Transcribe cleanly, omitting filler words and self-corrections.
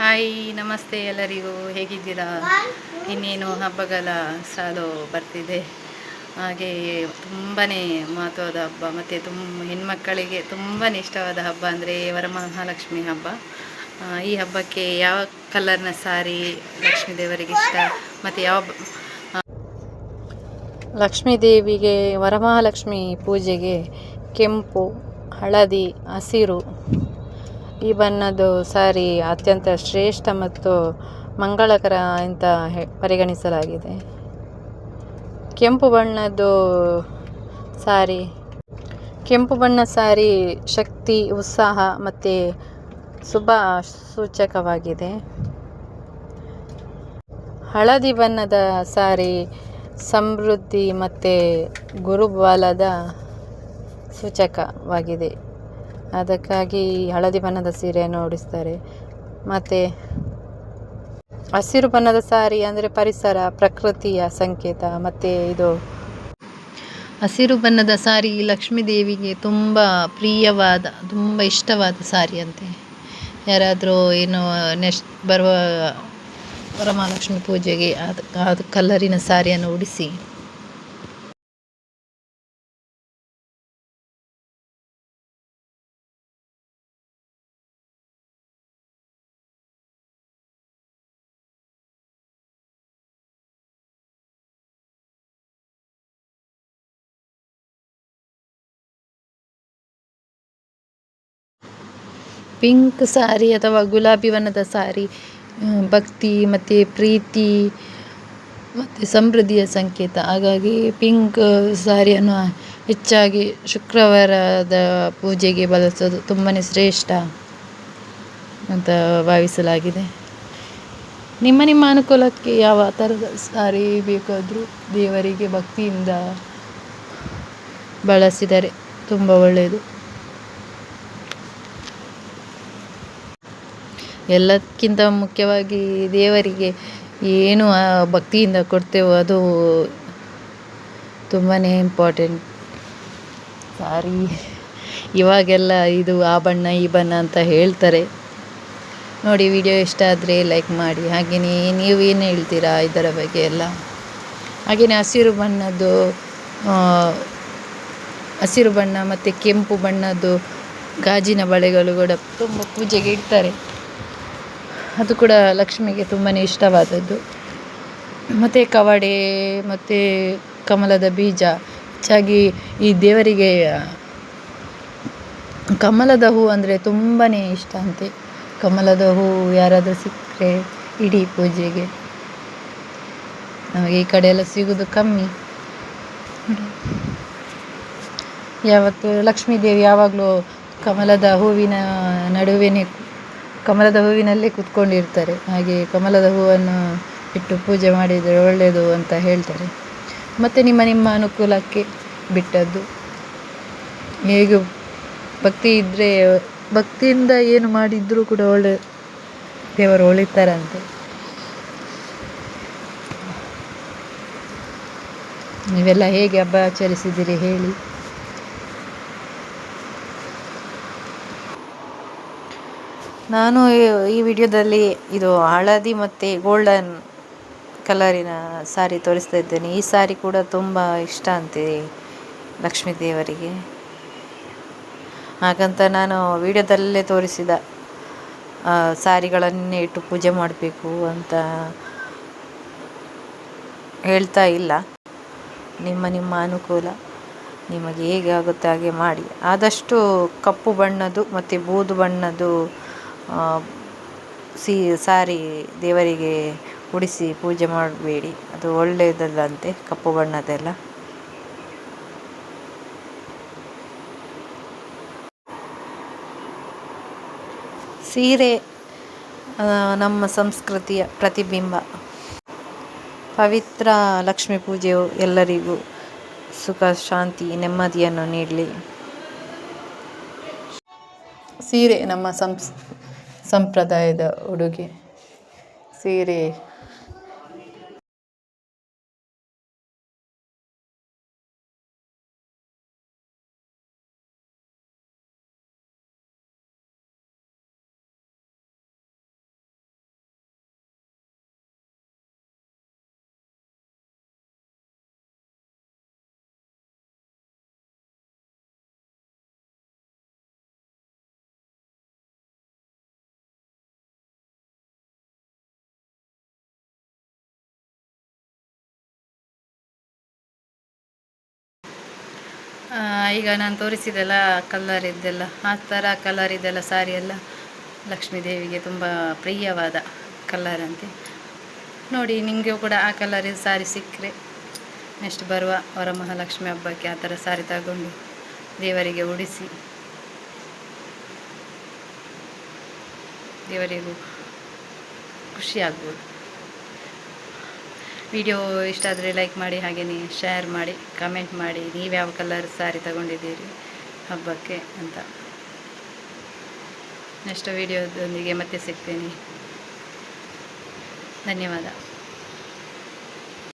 Hi, ನಮಸ್ತೆ ಎಲ್ಲರಿಗೂ. ಹೇಗಿದ್ದೀರಾ? ಇನ್ನೇನು ಹಬ್ಬಗಳ ಸಾಲು ಬರ್ತಿದೆ. ಹಾಗೆ ತುಂಬಾ ಮಹತ್ವದ ಹಬ್ಬ ಮತ್ತು ಹೆಣ್ಮಕ್ಕಳಿಗೆ ತುಂಬಾ ಇಷ್ಟವಾದ ಹಬ್ಬ ಅಂದರೆ ವರಮಹಾಲಕ್ಷ್ಮಿ ಹಬ್ಬ. ಈ ಹಬ್ಬಕ್ಕೆ ಯಾವ ಕಲರ್ನ ಸಾರಿ ಲಕ್ಷ್ಮೀ ದೇವರಿಗೆ ಇಷ್ಟ ಮತ್ತು ಲಕ್ಷ್ಮೀ ದೇವಿಗೆ ವರಮಹಾಲಕ್ಷ್ಮಿ ಪೂಜೆಗೆ ಕೆಂಪು, ಹಳದಿ, ಹಸಿರು ಈ ಬಣ್ಣದ್ದು ಸಾರಿ ಅತ್ಯಂತ ಶ್ರೇಷ್ಠ ಮತ್ತು ಮಂಗಳಕರ ಅಂತ ಪರಿಗಣಿಸಲಾಗಿದೆ. ಕೆಂಪು ಬಣ್ಣದ್ದು ಸಾರಿ ಶಕ್ತಿ, ಉತ್ಸಾಹ ಮತ್ತು ಶುಭ ಸೂಚಕವಾಗಿದೆ. ಹಳದಿ ಬಣ್ಣದ ಸಾರಿ ಸಮೃದ್ಧಿ ಮತ್ತು ಗುರುಬಲದ ಸೂಚಕವಾಗಿದೆ. ಅದಕ್ಕಾಗಿ ಹಳದಿ ಬಣ್ಣದ ಸೀರೆಯನ್ನು ಉಡಿಸ್ತಾರೆ. ಮತ್ತು ಹಸಿರು ಬಣ್ಣದ ಸಾರಿ ಅಂದರೆ ಪರಿಸರ, ಪ್ರಕೃತಿಯ ಸಂಕೇತ. ಮತ್ತು ಇದು ಹಸಿರು ಬಣ್ಣದ ಸಾರಿ ಲಕ್ಷ್ಮೀ ದೇವಿಗೆ ತುಂಬ ಪ್ರಿಯವಾದ, ತುಂಬ ಇಷ್ಟವಾದ ಸಾರಿ ಅಂತೆ. ಯಾರಾದರೂ ನೆಕ್ಸ್ಟ್ ಬರುವ ವರಮಹಾಲಕ್ಷ್ಮಿ ಪೂಜೆಗೆ ಅದು ಕಲರಿನ ಸಾರಿಯನ್ನು ಉಡಿಸಿ ಪಿಂಕ್ ಸಾರಿ ಅಥವಾ ಗುಲಾಬಿ ಬಣ್ಣದ ಸಾರಿ ಭಕ್ತಿ ಮತ್ತು ಪ್ರೀತಿ ಮತ್ತು ಸಮೃದ್ಧಿಯ ಸಂಕೇತ. ಹಾಗಾಗಿ ಪಿಂಕ್ ಸಾರಿಯನ್ನು ಹೆಚ್ಚಾಗಿ ಶುಕ್ರವಾರದ ಪೂಜೆಗೆ ಬಳಸೋದು ತುಂಬಾ ಶ್ರೇಷ್ಠ ಅಂತ ಭಾವಿಸಲಾಗಿದೆ. ನಿಮ್ಮ ಅನುಕೂಲಕ್ಕೆ ಯಾವ ಥರದ ಸಾರಿ ಬೇಕಾದರೂ ದೇವರಿಗೆ ಭಕ್ತಿಯಿಂದ ಬಳಸಿದರೆ ತುಂಬ ಒಳ್ಳೆಯದು. ಎಲ್ಲಕ್ಕಿಂತ ಮುಖ್ಯವಾಗಿ ದೇವರಿಗೆ ಏನು ಭಕ್ತಿಯಿಂದ ಕೊಡ್ತೇವೋ ಅದು ತುಂಬಾ ಇಂಪಾರ್ಟೆಂಟ್. ಸಾರಿ ಇವಾಗೆಲ್ಲ ಇದು ಆ ಬಣ್ಣ ಈ ಬಣ್ಣ ಅಂತ ಹೇಳ್ತಾರೆ. ನೋಡಿ, ವಿಡಿಯೋ ಇಷ್ಟ ಆದರೆ ಲೈಕ್ ಮಾಡಿ. ಹಾಗೆಯೇ ನೀವೇನು ಹೇಳ್ತೀರಾ ಇದರ ಬಗ್ಗೆ ಎಲ್ಲ. ಹಾಗೆಯೇ ಹಸಿರು ಬಣ್ಣ ಮತ್ತು ಕೆಂಪು ಬಣ್ಣದ್ದು ಗಾಜಿನ ಬಳೆಗಳು ಕೂಡ ತುಂಬ ಪೂಜೆಗೆ ಇಡ್ತಾರೆ. ಅದು ಕೂಡ ಲಕ್ಷ್ಮಿಗೆ ತುಂಬಾ ಇಷ್ಟವಾದದ್ದು. ಮತ್ತು ಕವಡೆ ಮತ್ತು ಕಮಲದ ಬೀಜ. ಹೆಚ್ಚಾಗಿ ಈ ದೇವರಿಗೆ ಕಮಲದ ಹೂ ಅಂದರೆ ತುಂಬಾ ಇಷ್ಟ ಅಂತೆ. ಕಮಲದ ಹೂ ಯಾರಾದರೂ ಸಿಕ್ಕರೆ ಇಡೀ ಪೂಜೆಗೆ. ನಮಗೆ ಈ ಕಡೆ ಎಲ್ಲ ಸಿಗೋದು ಕಮ್ಮಿ. ಯಾವತ್ತು ಲಕ್ಷ್ಮೀ ದೇವಿ ಯಾವಾಗಲೂ ಕಮಲದ ಹೂವಿನಲ್ಲೇ ಕೂತ್ಕೊಂಡಿರ್ತಾರೆ. ಹಾಗೆ ಕಮಲದ ಹೂವನ್ನು ಇಟ್ಟು ಪೂಜೆ ಮಾಡಿದರೆ ಒಳ್ಳೆಯದು ಅಂತ ಹೇಳ್ತಾರೆ. ಮತ್ತು ನಿಮ್ಮ ಅನುಕೂಲಕ್ಕೆ ಬಿಟ್ಟದ್ದು. ಹೇಗೆ ಭಕ್ತಿ ಇದ್ದರೆ, ಭಕ್ತಿಯಿಂದ ಏನು ಮಾಡಿದರೂ ಕೂಡ ದೇವರು ಒಳಿತಾರಂತೆ. ನೀವೆಲ್ಲ ಹೇಗೆ ಹಬ್ಬ ಆಚರಿಸಿದ್ದೀರಿ ಹೇಳಿ. ನಾನು ಈ ವಿಡಿಯೋದಲ್ಲಿ ಇದು ಹಳದಿ ಮತ್ತು ಗೋಲ್ಡನ್ ಕಲರಿನ ಸಾರಿ ತೋರಿಸ್ತಾ ಇದ್ದೇನೆ. ಈ ಸಾರಿ ಕೂಡ ತುಂಬ ಇಷ್ಟ ಅಂತೆ ಲಕ್ಷ್ಮೀ ದೇವರಿಗೆ. ಹಾಗಂತ ನಾನು ವಿಡಿಯೋದಲ್ಲೇ ತೋರಿಸಿದ ಸಾರಿಗಳನ್ನೇ ಇಟ್ಟು ಪೂಜೆ ಮಾಡಬೇಕು ಅಂತ ಹೇಳ್ತಾ ಇಲ್ಲ. ನಿಮ್ಮ ಅನುಕೂಲ, ನಿಮಗೆ ಹೇಗೆ ಆಗುತ್ತೆ ಹಾಗೆ ಮಾಡಿ. ಆದಷ್ಟು ಕಪ್ಪು ಬಣ್ಣದ್ದು ಮತ್ತು ಬೂದು ಬಣ್ಣದ್ದು ಸಾರಿ ದೇವರಿಗೆ ಉಡಿಸಿ ಪೂಜೆ ಮಾಡಬೇಡಿ. ಅದು ಒಳ್ಳೆಯದಲ್ಲಂತೆ ಕಪ್ಪು ಬಣ್ಣದೆಲ್ಲ. ಸೀರೆ ನಮ್ಮ ಸಂಸ್ಕೃತಿಯ ಪ್ರತಿಬಿಂಬ. ಪವಿತ್ರ ಲಕ್ಷ್ಮೀ ಪೂಜೆಯು ಎಲ್ಲರಿಗೂ ಸುಖ, ಶಾಂತಿ, ನೆಮ್ಮದಿಯನ್ನು ನೀಡಲಿ. ಸೀರೆ ನಮ್ಮ ಸಂಪ್ರದಾಯದ ಉಡುಗೆ. ಸೀರೆ ಈಗ ನಾನು ತೋರಿಸಿದೆಲ್ಲ ಕಲರ್ ಇದ್ದೆಲ್ಲ ಆ ಥರ ಕಲರ್ ಇದೆಲ್ಲ ಸಾರಿ ಎಲ್ಲ ಲಕ್ಷ್ಮೀ ದೇವಿಗೆ ತುಂಬ ಪ್ರಿಯವಾದ ಕಲರ್ ಅಂತೆ. ನೋಡಿ ನಿಮಗೂ ಕೂಡ ಆ ಕಲರಿನ ಸಾರಿ ಸಿಕ್ಕರೆ ನೆಕ್ಸ್ಟ್ ಬರುವ ವರಮಹಾಲಕ್ಷ್ಮಿ ಹಬ್ಬಕ್ಕೆ ಆ ಥರ ಸಾರಿ ತಗೊಂಡು ದೇವರಿಗೆ ಉಡಿಸಿ ದೇವರಿಗೂ ಖುಷಿ ಆಗ್ಬೋದು. ವಿಡಿಯೋ ಇಷ್ಟ ಆದರೆ ಲೈಕ್ ಮಾಡಿ, ಹಾಗೆಯೇ ಶೇರ್ ಮಾಡಿ, ಕಮೆಂಟ್ ಮಾಡಿ ನೀವು ಯಾವ ಕಲರ್ ಸಾರಿ ತಗೊಂಡಿದ್ದೀರಿ ಹಬ್ಬಕ್ಕೆ ಅಂತ. ನೆಕ್ಸ್ಟ್ ವಿಡಿಯೋದೊಂದಿಗೆ ಮತ್ತೆ ಸಿಗ್ತೀನಿ. ಧನ್ಯವಾದ.